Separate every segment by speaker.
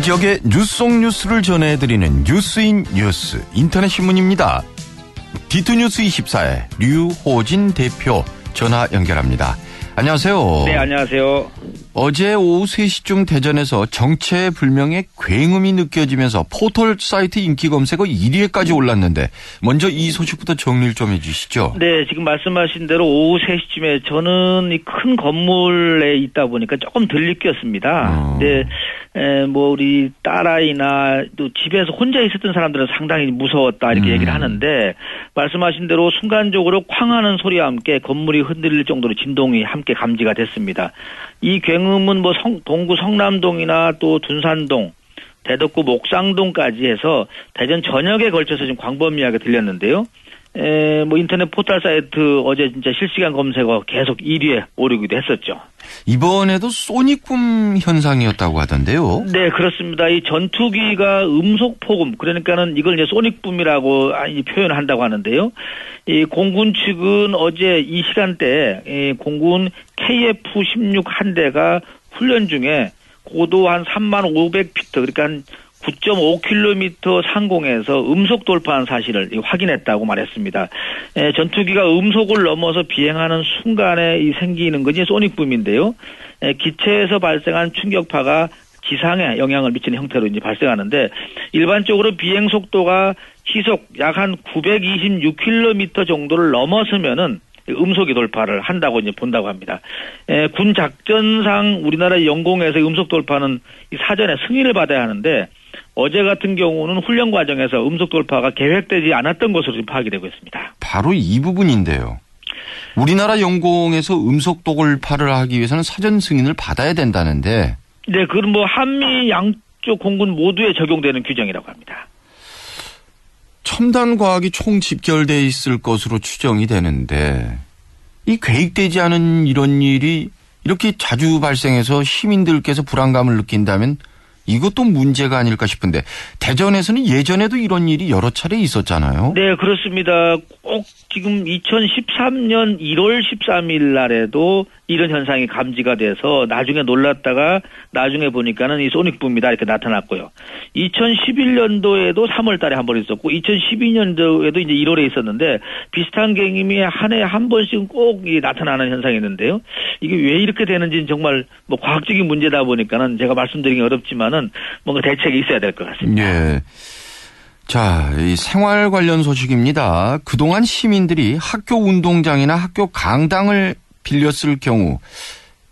Speaker 1: 지역의 뉴스 속 뉴스를 전해드리는 뉴스인 뉴스 인터넷 신문입니다. D2뉴스 24의 류호진 대표 전화 연결합니다. 안녕하세요.
Speaker 2: 네, 안녕하세요.
Speaker 1: 어제 오후 3시쯤 대전에서 정체불명의 굉음이 느껴지면서 포털 사이트 인기 검색어 1위에까지 올랐는데 먼저 이 소식부터 정리를 좀 해주시죠.
Speaker 2: 네, 지금 말씀하신 대로 오후 3시쯤에 저는 이 큰 건물에 있다 보니까 조금 덜 느꼈습니다. 네, 뭐 우리 딸아이나 또 집에서 혼자 있었던 사람들은 상당히 무서웠다 이렇게 얘기를 하는데 말씀하신 대로 순간적으로 쾅하는 소리와 함께 건물이 흔들릴 정도로 진동이 함께 감지가 됐습니다. 이 굉음은 뭐 동구 성남동이나 또 둔산동, 대덕구 목상동까지 해서 대전 전역에 걸쳐서 지금 광범위하게 들렸는데요. 뭐 인터넷 포털 사이트 어제 진짜 실시간 검색어 계속 1위에 오르기도 했었죠. 이번에도
Speaker 1: 소닉붐 현상이었다고 하던데요.
Speaker 2: 네, 그렇습니다. 이 전투기가 음속 폭음, 그러니까는 이걸 이제 소닉붐이라고 표현을 한다고 하는데요. 이 공군 측은 어제 이 시간대에 공군 KF-16 한 대가 훈련 중에 고도 한 3500피트, 그러니까 한 9.5km 상공에서 음속 돌파한 사실을 확인했다고 말했습니다. 전투기가 음속을 넘어서 비행하는 순간에 생기는 것이 소닉붐인데요. 기체에서 발생한 충격파가 기상에 영향을 미치는 형태로 이제 발생하는데 일반적으로 비행 속도가 시속 약 한 926km 정도를 넘어서면은 음속이 돌파를 한다고 이제 본다고 합니다. 군 작전상 우리나라 영공에서 음속 돌파는 사전에 승인을 받아야 하는데 어제 같은 경우는 훈련 과정에서 음속 돌파가 계획되지 않았던 것으로 지금 파악이 되고 있습니다.
Speaker 1: 바로 이 부분인데요. 우리나라 영공에서 음속 돌파를 하기 위해서는 사전 승인을 받아야 된다는데.
Speaker 2: 네, 그건 뭐 한미 양쪽 공군 모두에 적용되는 규정이라고 합니다.
Speaker 1: 첨단 과학이 총 집결돼 있을 것으로 추정이 되는데 이 계획되지 않은 이런 일이 이렇게 자주 발생해서 시민들께서 불안감을 느낀다면 이것도 문제가 아닐까 싶은데 대전에서는 예전에도 이런 일이 여러 차례 있었잖아요.
Speaker 2: 네, 그렇습니다. 꼭 지금 2013년 1월 13일 날에도 이런 현상이 감지가 돼서 나중에 놀랐다가 나중에 보니까는 이 소닉붐이다 이렇게 나타났고요. 2011년도에도 3월 달에 한 번 있었고 2012년도에도 이제 1월에 있었는데 비슷한 경임이 한 해에 한 번씩은 꼭 나타나는 현상이 있는데요. 이게 왜 이렇게 되는지는 정말 뭐 과학적인 문제다 보니까는 제가 말씀드리기 어렵지만은 뭔가 대책이 있어야 될 것 같습니다.
Speaker 1: 예. 자, 이 생활 관련 소식입니다. 그동안 시민들이 학교 운동장이나 학교 강당을 빌렸을 경우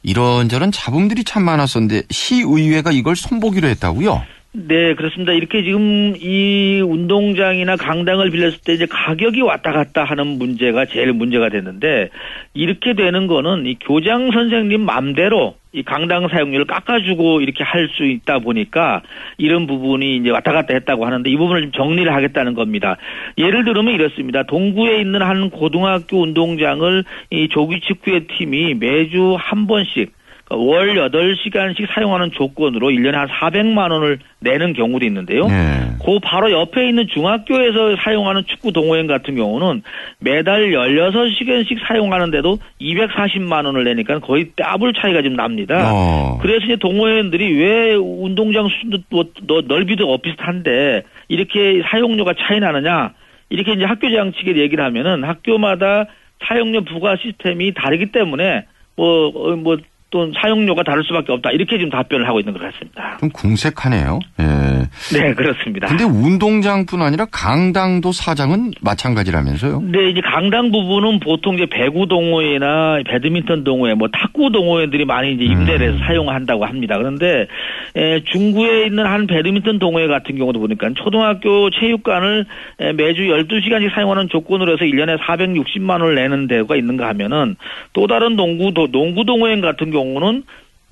Speaker 1: 이런저런 잡음들이 참 많았었는데 시의회가 이걸 손보기로 했다고요?
Speaker 2: 네, 그렇습니다. 이렇게 지금 이 운동장이나 강당을 빌렸을 때 이제 가격이 왔다 갔다 하는 문제가 제일 문제가 됐는데 이렇게 되는 거는 이 교장 선생님 맘대로 이 강당 사용료를 깎아주고 이렇게 할 수 있다 보니까 이런 부분이 이제 왔다 갔다 했다고 하는데 이 부분을 좀 정리를 하겠다는 겁니다. 예를 들면 이렇습니다. 동구에 있는 한 고등학교 운동장을 이 조기축구회 팀이 매주 한 번씩 월 8시간씩 사용하는 조건으로 1년에 한 400만 원을 내는 경우도 있는데요. 그 바로 옆에 있는 중학교에서 사용하는 축구 동호회 같은 경우는 매달 16시간씩 사용하는데도 240만 원을 내니까 거의 더블 차이가 좀 납니다. 그래서 이제 동호회원들이 왜 운동장 수준도 넓이도 비슷한데 이렇게 사용료가 차이 나느냐 이렇게 이제 학교장 측에 얘기를 하면은 학교마다 사용료 부과 시스템이 다르기 때문에 또 사용료가 다를 수밖에 없다. 이렇게 지금 답변을 하고 있는 것 같습니다.
Speaker 1: 좀 궁색하네요. 예.
Speaker 2: 네, 그렇습니다.
Speaker 1: 근데 운동장뿐 아니라 강당도 사장은 마찬가지라면서요?
Speaker 2: 네, 이제 강당 부분은 보통 이제 배구 동호회나 배드민턴 동호회, 탁구 동호회들이 많이 이제 임대를 해서 사용한다고 합니다. 그런데 중구에 있는 한 배드민턴 동호회 같은 경우도 보니까 초등학교 체육관을 매주 12시간씩 사용하는 조건으로 해서 1년에 460만 원을 내는 데가 있는가 하면은 또 다른 농구 동호회 같은 경우는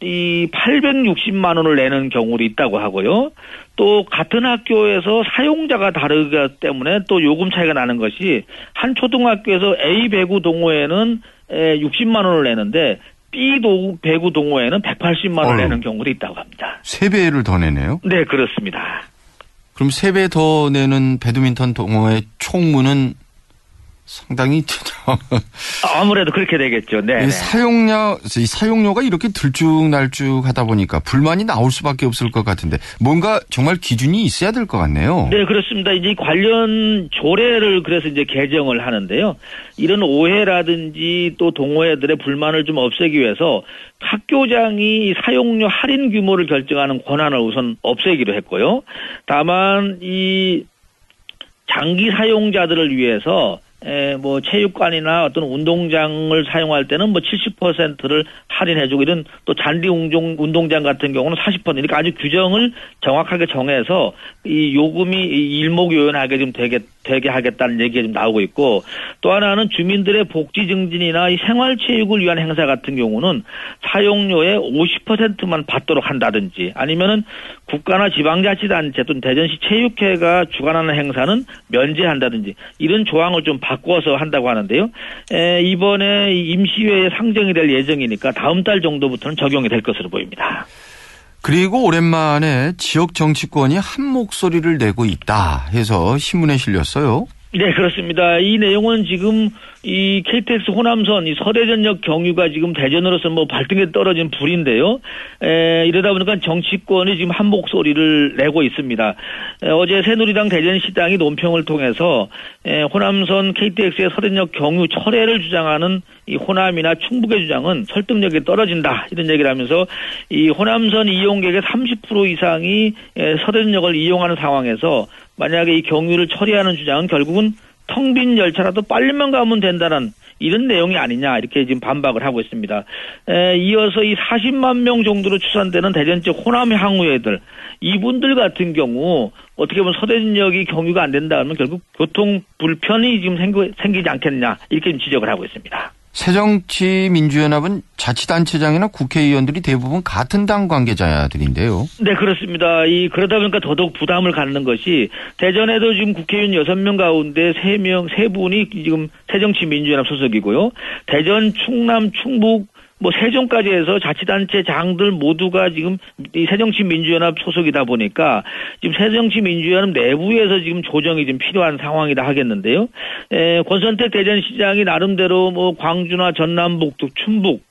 Speaker 2: 이 860만 원을 내는 경우도 있다고 하고요. 또 같은 학교에서 사용자가 다르기 때문에 또 요금 차이가 나는 것이 한 초등학교에서 A 배구 동호회는 60만 원을 내는데 B 배구 동호회는 180만 원을 내는 경우도 있다고 합니다.
Speaker 1: 3배를 더 내네요?
Speaker 2: 네, 그렇습니다.
Speaker 1: 그럼 3배 더 내는 배드민턴 동호회 총무는 상당히
Speaker 2: 아무래도 그렇게 되겠죠. 네.
Speaker 1: 이 사용료가 이렇게 들쭉날쭉하다 보니까 불만이 나올 수밖에 없을 것 같은데 뭔가 정말 기준이 있어야 될 것 같네요.
Speaker 2: 네, 그렇습니다. 이제 관련 조례를 그래서 이제 개정을 하는데요. 이런 오해라든지 또 동호회들의 불만을 좀 없애기 위해서 학교장이 사용료 할인 규모를 결정하는 권한을 우선 없애기로 했고요. 다만 이 장기 사용자들을 위해서 뭐 체육관이나 어떤 운동장을 사용할 때는 뭐 70%를 할인해주고 이런 또 잔디 운동장 같은 경우는 40% 이렇게 아주 규정을 정확하게 정해서 이 요금이 일목요연하게 좀 되게 하겠다는 얘기가 좀 나오고 있고 또 하나는 주민들의 복지 증진이나 이 생활체육을 위한 행사 같은 경우는 사용료의 50%만 받도록 한다든지 아니면은 국가나 지방자치단체 또는 대전시 체육회가 주관하는 행사는 면제한다든지 이런 조항을 좀 바꿔서 한다고 하는데요. 이번에 임시회에 상정이 될 예정이니까 다음 달 정도부터는 적용이 될 것으로 보입니다.
Speaker 1: 그리고 오랜만에 지역 정치권이 한 목소리를 내고 있다 해서 신문에 실렸어요.
Speaker 2: 네, 그렇습니다. 이 내용은 지금 이 KTX 호남선 이 서대전역 경유가 지금 대전으로서 뭐 발등에 떨어진 불인데요. 이러다 보니까 정치권이 지금 한 목소리를 내고 있습니다. 어제 새누리당 대전시당이 논평을 통해서 호남선 KTX의 서대전역 경유 철회를 주장하는 이 호남이나 충북의 주장은 설득력이 떨어진다 이런 얘기를 하면서 이 호남선 이용객의 30% 이상이 서대전역을 이용하는 상황에서 만약에 이 경유를 처리하는 주장은 결국은 텅 빈 열차라도 빨리만 가면 된다는 이런 내용이 아니냐 이렇게 지금 반박을 하고 있습니다. 이어서 이 40만 명 정도로 추산되는 대전 쪽 호남 향후회들 이분들 같은 경우 어떻게 보면 서대전역이 경유가 안 된다 하면 결국 교통 불편이 지금 생기지 않겠냐 이렇게 좀 지적을 하고 있습니다.
Speaker 1: 새정치민주연합은 자치단체장이나 국회의원들이 대부분 같은 당 관계자들인데요.
Speaker 2: 네, 그렇습니다. 그러다 보니까 더더욱 부담을 갖는 것이 대전에도 지금 국회의원 6명 가운데 3분이 지금 새정치민주연합 소속이고요. 대전, 충남, 충북, 뭐 세종까지 해서 자치단체장들 모두가 지금 이 새정치민주연합 소속이다 보니까 지금 새정치민주연합 내부에서 지금 조정이 좀 필요한 상황이다 하겠는데요. 권선택 대전시장이 나름대로 뭐 광주나 전남북, 또 충북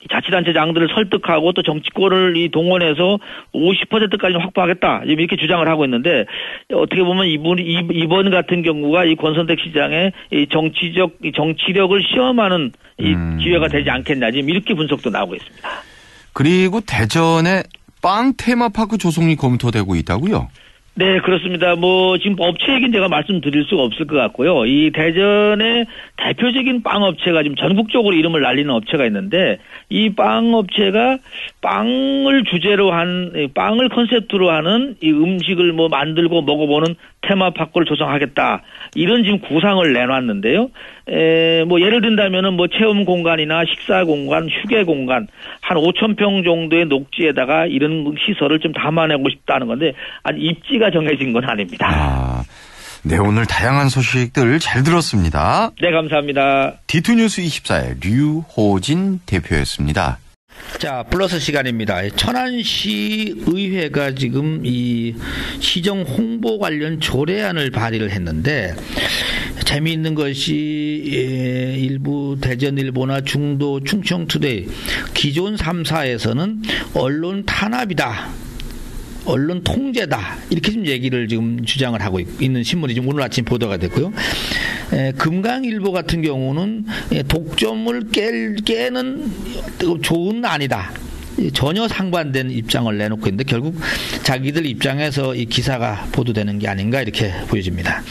Speaker 2: 자치단체장들을 설득하고 또 정치권을 동원해서 50%까지 확보하겠다 이렇게 주장을 하고 있는데 어떻게 보면 이번 같은 경우가 이 권선택 시장의 이 정치력을 시험하는 이 기회가 되지 않겠냐 지금 이렇게 분석도 나오고 있습니다.
Speaker 1: 그리고 대전에 빵 테마파크 조성이 검토되고 있다고요?
Speaker 2: 네, 그렇습니다. 뭐 지금 업체 얘기는 제가 말씀드릴 수가 없을 것 같고요. 이 대전의 대표적인 빵 업체가 지금 전국적으로 이름을 날리는 업체가 있는데 이 빵 업체가 빵을 주제로 한 빵을 컨셉트로 하는 이 음식을 뭐 만들고 먹어보는 테마파크를 조성하겠다 이런 지금 구상을 내놨는데요. 뭐 예를 든다면은 뭐 체험 공간이나 식사 공간, 휴게 공간 한 5,000평 정도의 녹지에다가 이런 시설을 좀 담아내고 싶다는 건데 아직 입지가 정해진 건 아닙니다.
Speaker 1: 네, 오늘 다양한 소식들 잘 들었습니다.
Speaker 2: 네, 감사합니다.
Speaker 1: D2뉴스 24의 류호진 대표였습니다.
Speaker 3: 자, 플러스 시간입니다. 천안시 의회가 지금 이 시정 홍보 관련 조례안을 발의를 했는데 재미있는 것이 일부 대전일보나 중도 충청투데이 기존 3사에서는 언론 탄압이다. 언론 통제다 이렇게 좀 얘기를 지금 주장을 하고 있는 신문이 지금 오늘 아침 보도가 됐고요. 금강일보 같은 경우는 독점을 깨는 좋은 아니다. 전혀 상반된 입장을 내놓고 있는데 결국 자기들 입장에서 이 기사가 보도되는 게 아닌가 이렇게 보여집니다.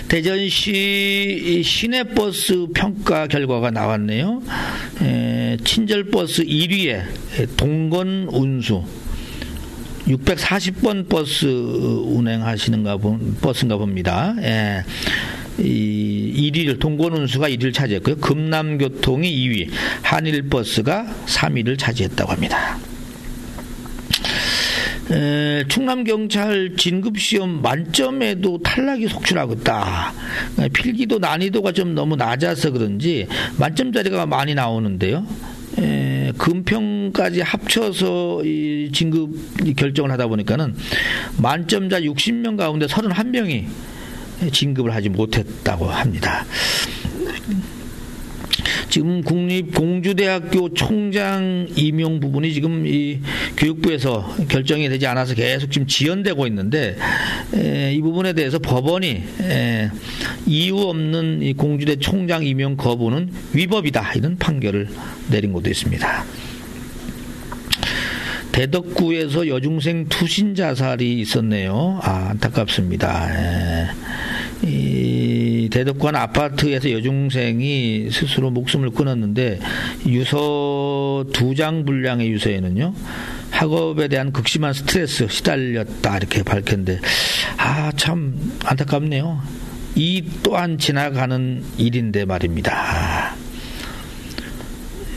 Speaker 3: 대전시 시내버스 평가 결과가 나왔네요. 친절버스 1위에 동건운수 640번 버스 운행하시는가 버스인가 봅니다. 이 1위를 동건운수가 1위를 차지했고요. 금남교통이 2위, 한일버스가 3위를 차지했다고 합니다. 충남경찰 진급시험 만점에도 탈락이 속출하고 있다. 필기도 난이도가 좀 너무 낮아서 그런지 만점짜리가 많이 나오는데요. 금평까지 합쳐서 이 진급 결정을 하다 보니까는 만점자 60명 가운데 31명이 진급을 하지 못했다고 합니다. 지금 국립공주대학교 총장 임용 부분이 지금 이 교육부에서 결정이 되지 않아서 계속 지금 지연되고 있는데, 이 부분에 대해서 법원이 이유 없는 이 공주대 총장 임용 거부는 위법이다, 이런 판결을 내린 것도 있습니다. 대덕구에서 여중생 투신 자살이 있었네요. 안타깝습니다. 이 대덕구 한 아파트에서 여중생이 스스로 목숨을 끊었는데, 유서 2장 분량의 유서에는요, 학업에 대한 극심한 스트레스 시달렸다, 이렇게 밝혔는데, 참 안타깝네요. 이 또한 지나가는 일인데 말입니다.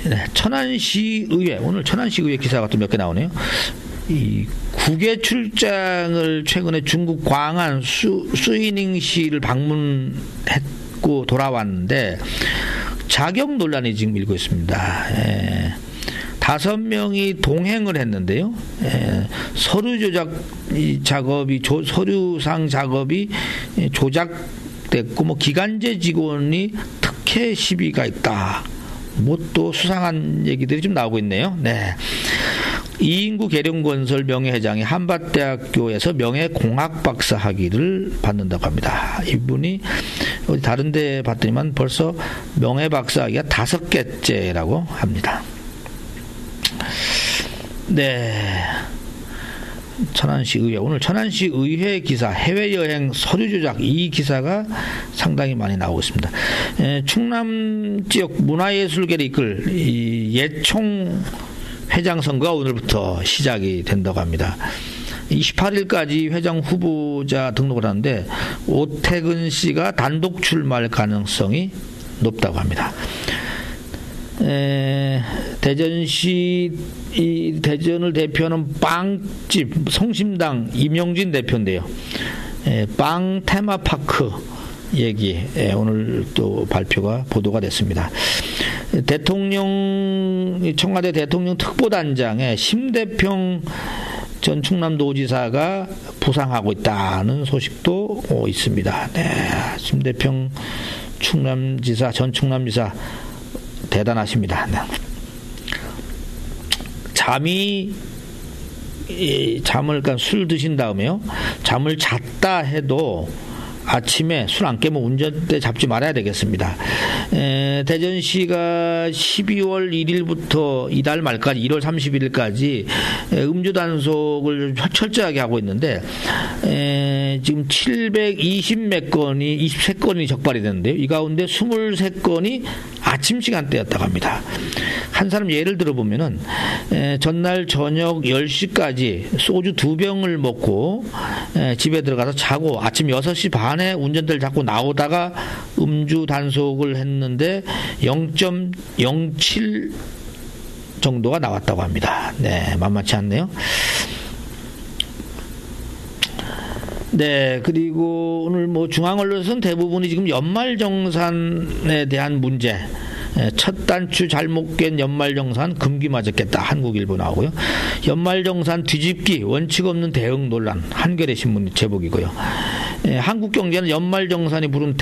Speaker 3: 네, 천안시의회, 오늘 천안시의회 기사가 또 몇 개 나오네요. 이 국외 출장을 최근에 중국 광안 수이닝시를 방문했고 돌아왔는데, 자격 논란이 지금 일고 있습니다. 5명이 동행을 했는데요. 서류 조작 작업이 서류상 작업이 조작됐고, 기간제 직원이 특혜 시비가 있다. 또 수상한 얘기들이 좀 나오고 있네요. 네. 이인구 계룡건설 명예회장이 한밭대학교에서 명예공학 박사 학위를 받는다고 합니다. 이분이 어디 다른 데 봤더니만 벌써 명예박사 학위가 5개째라고 합니다. 네. 천안시의회, 오늘 천안시의회 기사 해외여행 서류 조작, 이 기사가 상당히 많이 나오고 있습니다. 충남 지역 문화예술계를 이끌 이 예총 회장 선거가 오늘부터 시작이 된다고 합니다. 28일까지 회장 후보자 등록을 하는데, 오태근 씨가 단독 출마할 가능성이 높다고 합니다. 대전시 대전을 대표하는 빵집 성심당 임용진 대표인데요. 빵 테마파크 얘기 오늘 또 발표가 보도가 됐습니다. 청와대 대통령 특보단장에 심대평 전 충남도지사가 부상하고 있다는 소식도 있습니다. 네, 심대평 전 충남지사 대단하십니다. 네. 그러니까 술 드신 다음에요, 잠을 잤다 해도 아침에 술 안 깨면 운전대 잡지 말아야 되겠습니다. 대전시가 12월 1일부터 이달 말까지 1월 31일까지 음주 단속을 철저하게 하고 있는데, 지금 720몇 건이 23건이 적발이 됐는데요. 이 가운데 23건이 아침 시간대였다고 합니다. 한 사람 예를 들어보면은 전날 저녁 10시까지 소주 2병을 먹고 집에 들어가서 자고 아침 6시 반에 운전대를 잡고 나오다가 음주 단속을 했는데 0.07 정도가 나왔다고 합니다. 네, 만만치 않네요. 네, 그리고 오늘 중앙 언론에서는 대부분이 지금 연말정산에 대한 문제, 첫 단추 잘못 깬 연말정산 금기 맞았겠다, 한국일보 나오고요. 연말정산 뒤집기 원칙 없는 대응 논란, 한겨레 신문 제목이고요. 한국경제는 연말정산이 부른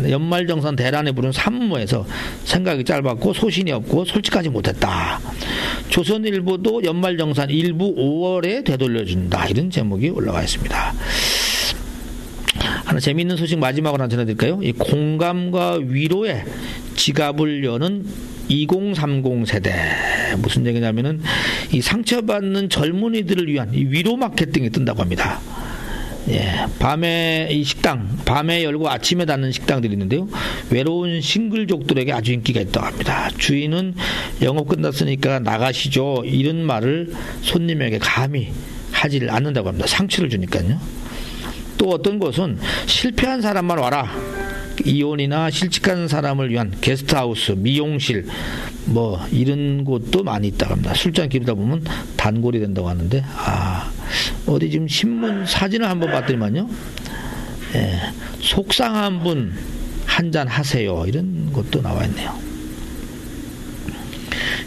Speaker 3: 연말정산 대란에 부른 산모에서 생각이 짧았고 소신이 없고 솔직하지 못했다. 조선일보도 연말정산 일부 5월에 되돌려준다, 이런 제목이 올라와 있습니다. 하나 재미있는 소식 마지막으로 하나 전해드릴까요? 이 공감과 위로의 지갑을 여는 2030 세대. 무슨 얘기냐면은 이 상처받는 젊은이들을 위한 이 위로 마케팅이 뜬다고 합니다. 밤에 밤에 열고 아침에 닫는 식당들이 있는데요. 외로운 싱글족들에게 아주 인기가 있다고 합니다. 주인은 영업 끝났으니까 나가시죠, 이런 말을 손님에게 감히 하지를 않는다고 합니다. 상처를 주니까요. 또 어떤 곳은 실패한 사람만 와라, 이혼이나 실직한 사람을 위한 게스트하우스, 미용실 이런 곳도 많이 있다고 합니다. 술잔 기르다 보면 단골이 된다고 하는데, 어디 지금 신문 사진을 한번 봤더니만요, 속상한 분 한잔 하세요, 이런 것도 나와 있네요.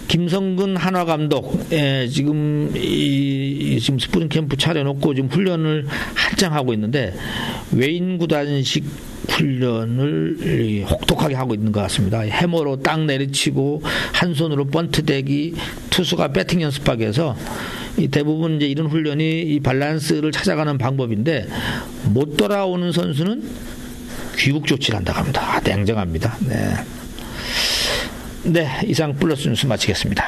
Speaker 3: 김성근 한화 감독, 지금 스프링 캠프 차려놓고 지금 훈련을 한창 하고 있는데, 외인 구단식 훈련을 혹독하게 하고 있는 것 같습니다. 해머로 땅 내리치고 한 손으로 번트 대기, 투수가 배팅 연습하게 해서 이 대부분 이제 이런 훈련이 이 밸런스를 찾아가는 방법인데 못 돌아오는 선수는 귀국 조치를 한다고 합니다. 냉정합니다. 네. 네, 이상 플러스 뉴스 마치겠습니다.